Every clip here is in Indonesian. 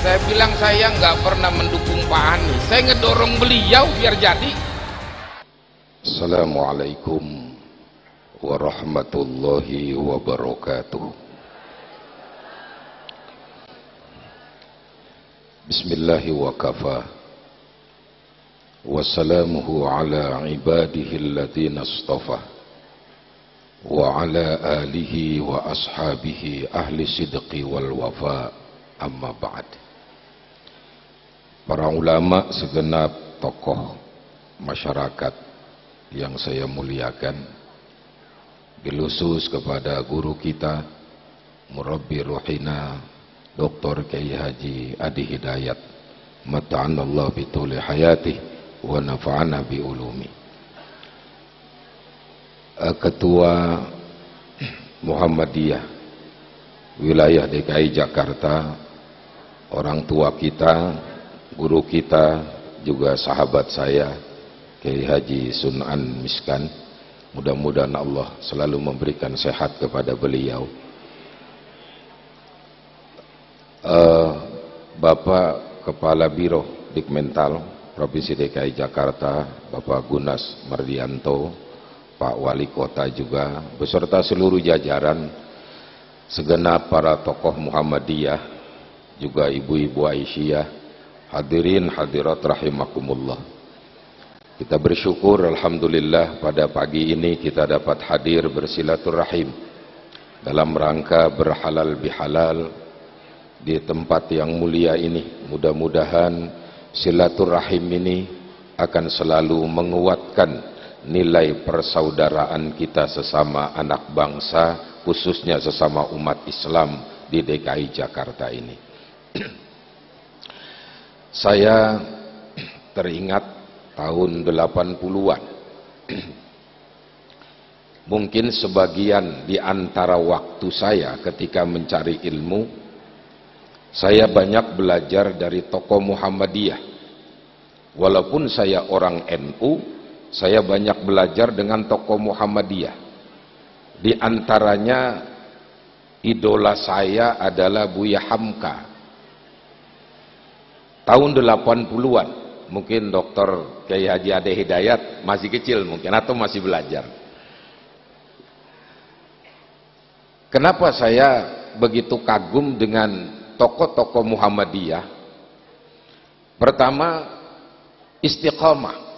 Saya bilang saya nggak pernah mendukung Pak Anies, saya ngedorong beliau biar jadi. Assalamualaikum warahmatullahi wabarakatuh. Bismillahi wa kafa, wassalamuhu ala ibadihi alladhina astafa, wa ala alihi wa ashabihi ahli sidqi wal wafa, amma ba'd. Para ulama, segenap tokoh masyarakat yang saya muliakan, bilusus kepada guru kita, murabbi ruhina Dr. Kiai Haji Adi Hidayat, mata'anallah bituli hayatih wa nafa'ana bi ulumi. Ketua Muhammadiyah wilayah DKI Jakarta, orang tua kita, guru kita, juga sahabat saya Kiai Haji Sunan Miskan, mudah-mudahan Allah selalu memberikan sehat kepada beliau. Bapak Kepala Biro Dikmental Provinsi DKI Jakarta, Bapak Gunas Mardianto, Pak Wali Kota juga, beserta seluruh jajaran, segenap para tokoh Muhammadiyah, juga ibu-ibu Aisyah, hadirin hadirat rahimakumullah. Kita bersyukur alhamdulillah pada pagi ini kita dapat hadir bersilaturahim dalam rangka berhalal bihalal di tempat yang mulia ini. Mudah-mudahan silaturahim ini akan selalu menguatkan nilai persaudaraan kita sesama anak bangsa, khususnya sesama umat Islam di DKI Jakarta ini. Saya teringat tahun 80-an. Mungkin sebagian di antara waktu saya ketika mencari ilmu, saya banyak belajar dari tokoh Muhammadiyah. Walaupun saya orang NU, saya banyak belajar dengan tokoh Muhammadiyah. Di antaranya idola saya adalah Buya Hamka. Tahun 80-an, mungkin Dr. Kiai Haji Adi Hidayat masih kecil mungkin, atau masih belajar. Kenapa saya begitu kagum dengan tokoh-tokoh Muhammadiyah? Pertama, istiqamah.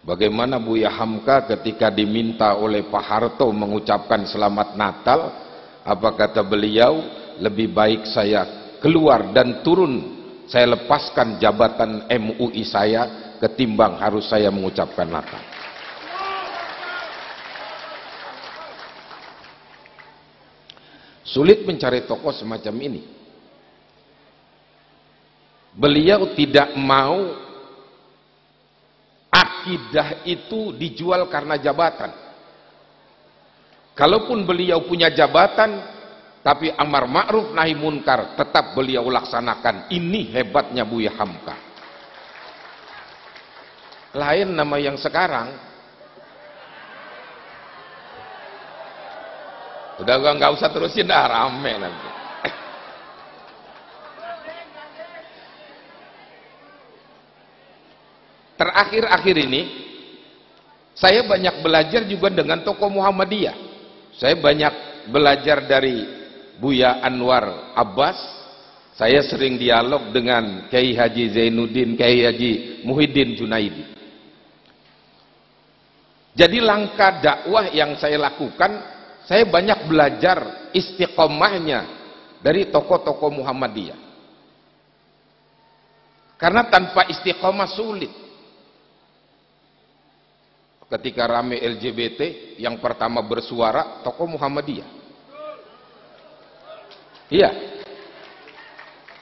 Bagaimana Buya Hamka ketika diminta oleh Pak Harto mengucapkan selamat Natal, apa kata beliau? Lebih baik saya keluar dan turun, saya lepaskan jabatan MUI saya ketimbang harus saya mengucapkan Natal. Sulit mencari tokoh semacam ini. Beliau tidak mau akidah itu dijual karena jabatan. Kalaupun beliau punya jabatan, tapi amar ma'ruf nahi munkar tetap beliau laksanakan. Ini hebatnya Buya Hamka. Lain nama yang sekarang. Udah gua nggak usah terusin, dah rame nanti. Terakhir-akhir ini saya banyak belajar juga dengan tokoh Muhammadiyah. Saya banyak belajar dari Buya Anwar Abbas. Saya sering dialog dengan Kiai Haji Zainuddin, Kiai Haji Muhyiddin Junaidi. Jadi langkah dakwah yang saya lakukan, saya banyak belajar istiqomahnya dari tokoh-tokoh Muhammadiyah. Karena tanpa istiqomah sulit. Ketika rame LGBT, yang pertama bersuara tokoh Muhammadiyah. Iya.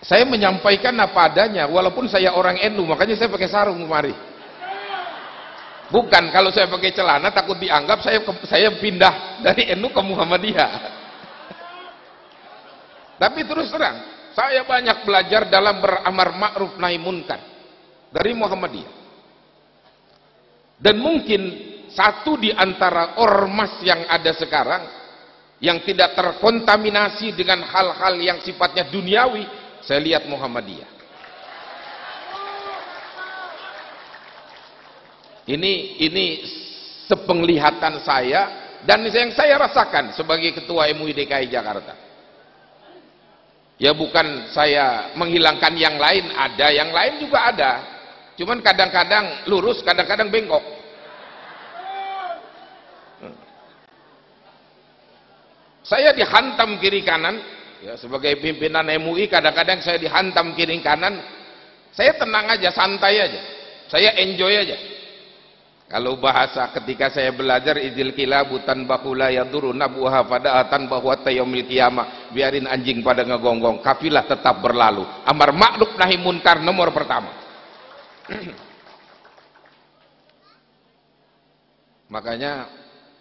Saya menyampaikan apa adanya, walaupun saya orang NU, makanya saya pakai sarung kemari. Bukan, kalau saya pakai celana takut dianggap saya pindah dari NU ke Muhammadiyah. Tapi terus terang, saya banyak belajar dalam beramar ma'ruf nahi munkar dari Muhammadiyah. Dan mungkin satu di antara ormas yang ada sekarang yang tidak terkontaminasi dengan hal-hal yang sifatnya duniawi, saya lihat Muhammadiyah. Ini sepenglihatan saya dan yang saya rasakan sebagai ketua MUI DKI Jakarta. Ya bukan saya menghilangkan yang lain, ada yang lain juga ada. Cuman kadang-kadang lurus, kadang-kadang bengkok. Saya dihantam kiri kanan, ya sebagai pimpinan MUI kadang-kadang saya dihantam kiri kanan. Saya tenang aja, santai aja. Saya enjoy aja. Kalau bahasa ketika saya belajar idil kilabu tanbahu la yaduru nabuha fada'atan bahwa tayaumil qiyamah, biarin anjing pada ngegonggong, kafilah tetap berlalu. Amar ma'ruf nahi munkar nomor pertama. Makanya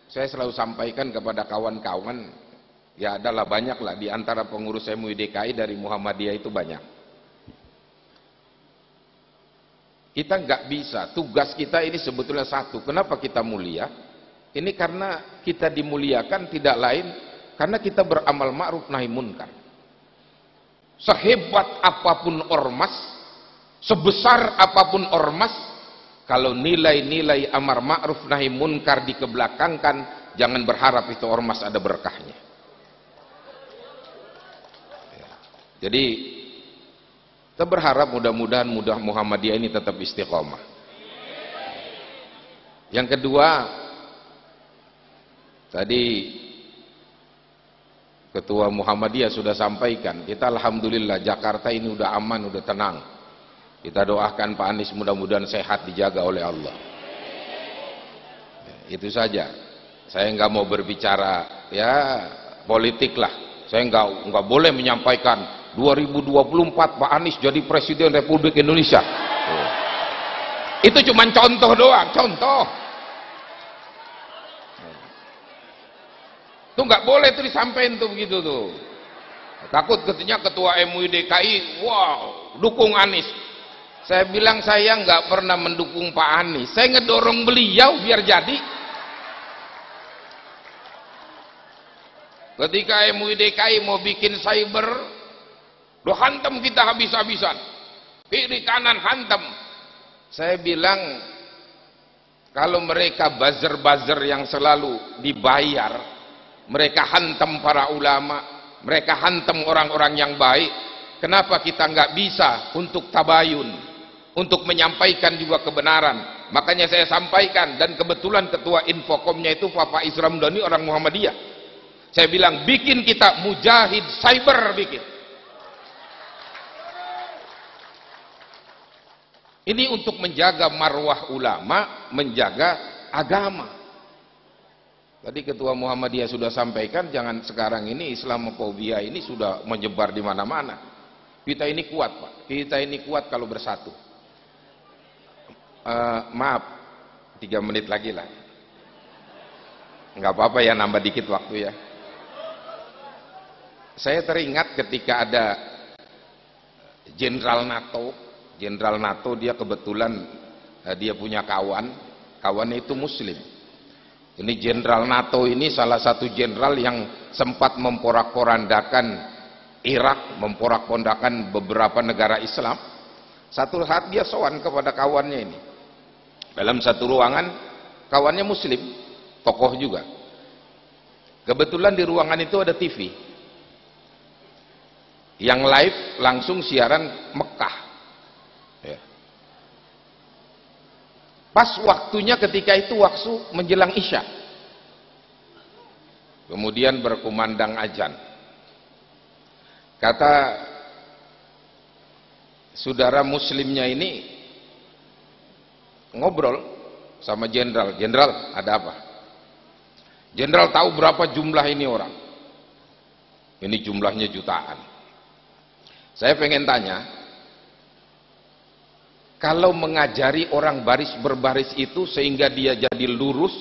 saya selalu sampaikan kepada kawan-kawan, ya adalah banyaklah di antara pengurus MUI DKI dari Muhammadiyah itu banyak. Kita nggak bisa, tugas kita ini sebetulnya satu. Kenapa kita mulia? Ini karena kita dimuliakan tidak lain karena kita beramal ma'ruf nahi munkar. Sehebat apapun ormas, sebesar apapun ormas, kalau nilai-nilai amar ma'ruf nahi munkar dikebelakangkan, jangan berharap itu ormas ada berkahnya. Jadi kita berharap mudah-mudahan Muhammadiyah ini tetap istiqomah. Yang kedua, tadi Ketua Muhammadiyah sudah sampaikan, kita alhamdulillah Jakarta ini udah aman, udah tenang. Kita doakan Pak Anies mudah-mudahan sehat, dijaga oleh Allah. Itu saja. Saya nggak mau berbicara ya politik lah. Saya nggak boleh menyampaikan 2024 Pak Anies jadi Presiden Republik Indonesia. Itu cuma contoh doang, contoh. Itu nggak boleh tuh disampaikan tuh begitu tuh. Takut katanya Ketua MUI DKI, wow, dukung Anies. Saya bilang saya nggak pernah mendukung Pak Anies. Saya ngedorong beliau biar jadi. Ketika MUI DKI mau bikin cyber, lo hantam kita habis-habisan, kiri kanan hantam. Saya bilang kalau mereka buzzer-buzzer yang selalu dibayar, mereka hantam para ulama, mereka hantam orang-orang yang baik, kenapa kita nggak bisa untuk tabayun, untuk menyampaikan juga kebenaran? Makanya saya sampaikan, dan kebetulan ketua infokomnya itu Bapak Isram Doni orang Muhammadiyah. Saya bilang bikin kita mujahid cyber, bikin. Ini untuk menjaga marwah ulama, menjaga agama. Tadi Ketua Muhammadiyah sudah sampaikan, jangan sekarang ini Islamofobia ini sudah menyebar di mana-mana. Kita ini kuat, Pak. Kita ini kuat kalau bersatu. Maaf, 3 menit lagi lah. Nggak apa-apa ya, nambah dikit waktu ya. Saya teringat ketika ada Jenderal NATO dia kebetulan dia punya kawannya itu Muslim. Ini Jenderal NATO ini salah satu jenderal yang sempat memporak-porandakan Irak, memporak-porandakan beberapa negara Islam. Satu saat dia sowan kepada kawannya ini. Dalam satu ruangan, kawannya Muslim, tokoh juga. Kebetulan di ruangan itu ada TV. Yang live langsung siaran Mekah. Ya. Pas waktunya ketika itu waktu menjelang Isya. Kemudian berkumandang azan. Kata saudara muslimnya ini ngobrol sama jenderal. Jenderal, ada apa? Jenderal tahu berapa jumlah ini orang? Ini jumlahnya jutaan. Saya pengen tanya, kalau mengajari orang baris berbaris itu sehingga dia jadi lurus,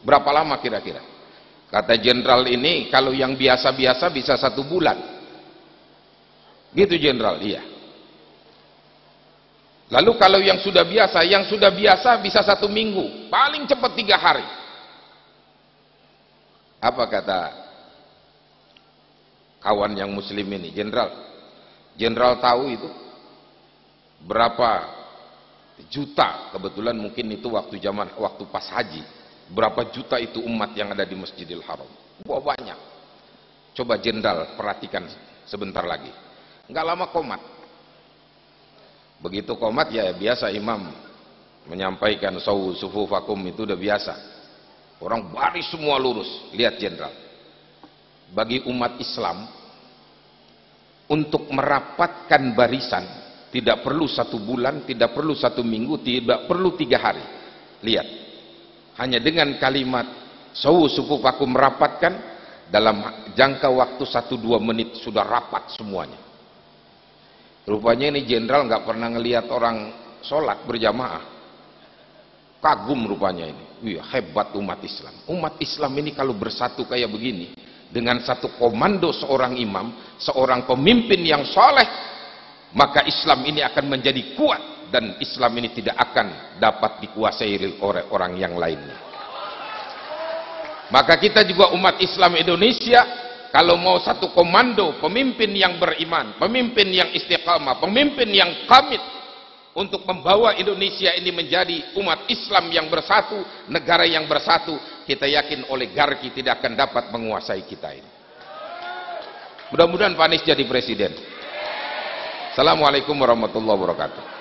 berapa lama kira-kira? Kata jenderal ini, kalau yang biasa-biasa bisa 1 bulan. Gitu jenderal, iya. Lalu kalau yang sudah biasa bisa 1 minggu, paling cepat 3 hari. Apa kata kawan yang muslim ini? Jenderal, Jenderal tahu itu berapa juta, kebetulan mungkin itu waktu pas haji, berapa juta itu umat yang ada di Masjidil Haram. Wah, banyak. Coba jenderal perhatikan sebentar lagi, nggak lama komat. Begitu komat ya biasa imam menyampaikan sawu sufufakum, itu udah biasa, orang baris semua lurus. Lihat jenderal, bagi umat Islam untuk merapatkan barisan tidak perlu 1 bulan, tidak perlu 1 minggu, tidak perlu 3 hari. Lihat, hanya dengan kalimat sawu sufufakum, merapatkan, dalam jangka waktu 1-2 menit sudah rapat semuanya. Rupanya ini jenderal nggak pernah ngelihat orang sholat berjamaah. Kagum rupanya ini. Wih, hebat umat Islam. Umat Islam ini kalau bersatu kayak begini, dengan satu komando seorang imam, seorang pemimpin yang soleh, maka Islam ini akan menjadi kuat, dan Islam ini tidak akan dapat dikuasai oleh orang yang lainnya. Maka kita juga umat Islam Indonesia, kalau mau satu komando, pemimpin yang beriman, pemimpin yang istiqamah, pemimpin yang kamit untuk membawa Indonesia ini menjadi umat Islam yang bersatu, negara yang bersatu, kita yakin oligarki tidak akan dapat menguasai kita ini. Mudah-mudahan Pak Anies jadi presiden. Assalamualaikum warahmatullahi wabarakatuh.